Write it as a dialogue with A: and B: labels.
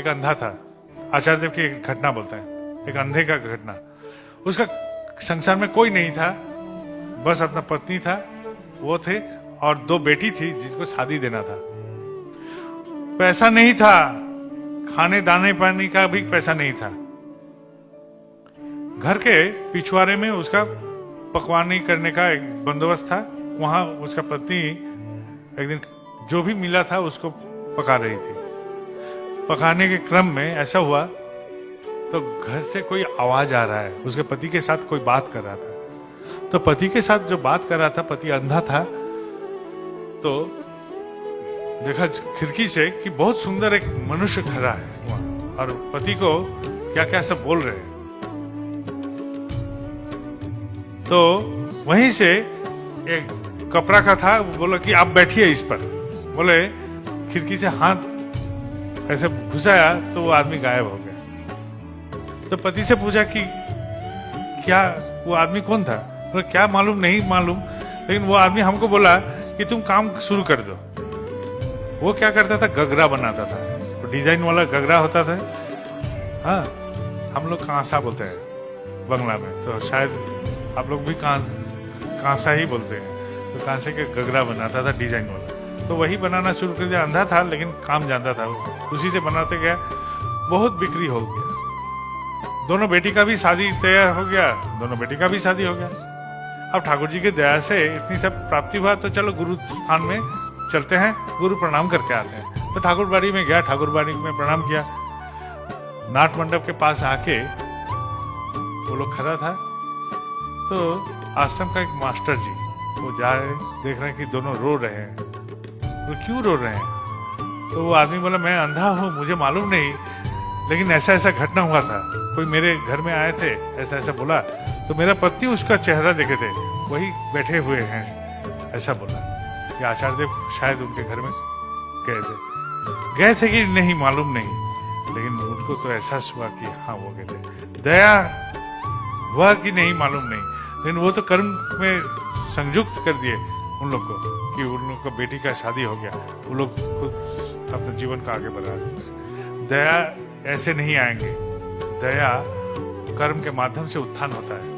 A: एक अंधा था। आचार्य देव की एक घटना बोलते हैं, एक अंधे का घटना। उसका संसार में कोई नहीं था, बस अपना पत्नी था, वो थे, और 2 बेटी थी जिनको शादी देना था। पैसा नहीं था, खाने दाने पानी का भी पैसा नहीं था। घर के पिछवाड़े में उसका पकवानी करने का एक बंदोबस्त था। वहां उसका पत्नी एक दिन जो भी मिला था उसको पका रही थी। पकाने के क्रम में ऐसा हुआ तो घर से कोई आवाज आ रहा है, उसके पति के साथ कोई बात कर रहा था। तो पति के साथ जो बात कर रहा था, पति अंधा था, तो देखा खिड़की से कि बहुत सुंदर एक मनुष्य खड़ा है वहां, और पति को क्या क्या सब बोल रहे हैं। तो वहीं से एक कपड़ा का था, वो बोला कि आप बैठिए इस पर। बोले खिड़की से हाथ ऐसे घुसाया तो वो आदमी गायब हो गया। तो पति से पूछा कि क्या वो आदमी कौन था? बोले क्या मालूम, नहीं मालूम, लेकिन वो आदमी हमको बोला कि तुम काम शुरू कर दो। वो क्या करता था, गगरा बनाता था, तो डिजाइन वाला गगरा होता था। हाँ, हम लोग कांसा बोलते हैं बंगला में, तो शायद आप लोग भी कांसा ही बोलते हैं। तो कांसे के गगरा बनाता था डिजाइन वाला, तो वही बनाना शुरू कर दिया। अंधा था लेकिन काम जानता था, उसी से बनाते गया, बहुत बिक्री हो गया। दोनों बेटी का भी शादी तैयार हो गया, दोनों बेटी का भी शादी हो गया। अब ठाकुर जी की दया से इतनी सब प्राप्ति हुआ, तो चलो गुरु स्थान में चलते हैं, गुरु प्रणाम करके आते हैं। तो ठाकुर बाड़ी में गया, ठाकुर बाड़ी में प्रणाम किया। नाट मंडप के पास आके वो लोग खड़ा था, तो आश्रम का एक मास्टर जी वो जाए, देख रहे हैं कि दोनों रो रहे हैं। तो क्यों रो रहे हैं? तो वो आदमी बोला मैं अंधा हूँ, मुझे मालूम नहीं, लेकिन ऐसा ऐसा घटना हुआ था, कोई मेरे घर में आए थे, ऐसा ऐसा बोला, तो मेरा पति उसका चेहरा देखे थे, वही बैठे हुए हैं, ऐसा बोला। कि आचार्य देव शायद उनके घर में गए थे कि नहीं मालूम नहीं, लेकिन उनको तो एहसास हुआ कि हाँ वो गए थे। दया हुआ कि नहीं मालूम नहीं, लेकिन वो तो कर्म में संयुक्त कर दिए उन लोग को कि उन लोग को बेटी का शादी हो गया, वो लोग खुद अपने जीवन को आगे बढ़ा रहे। दया ऐसे नहीं आएंगे, दया कर्म के माध्यम से उत्थान होता है।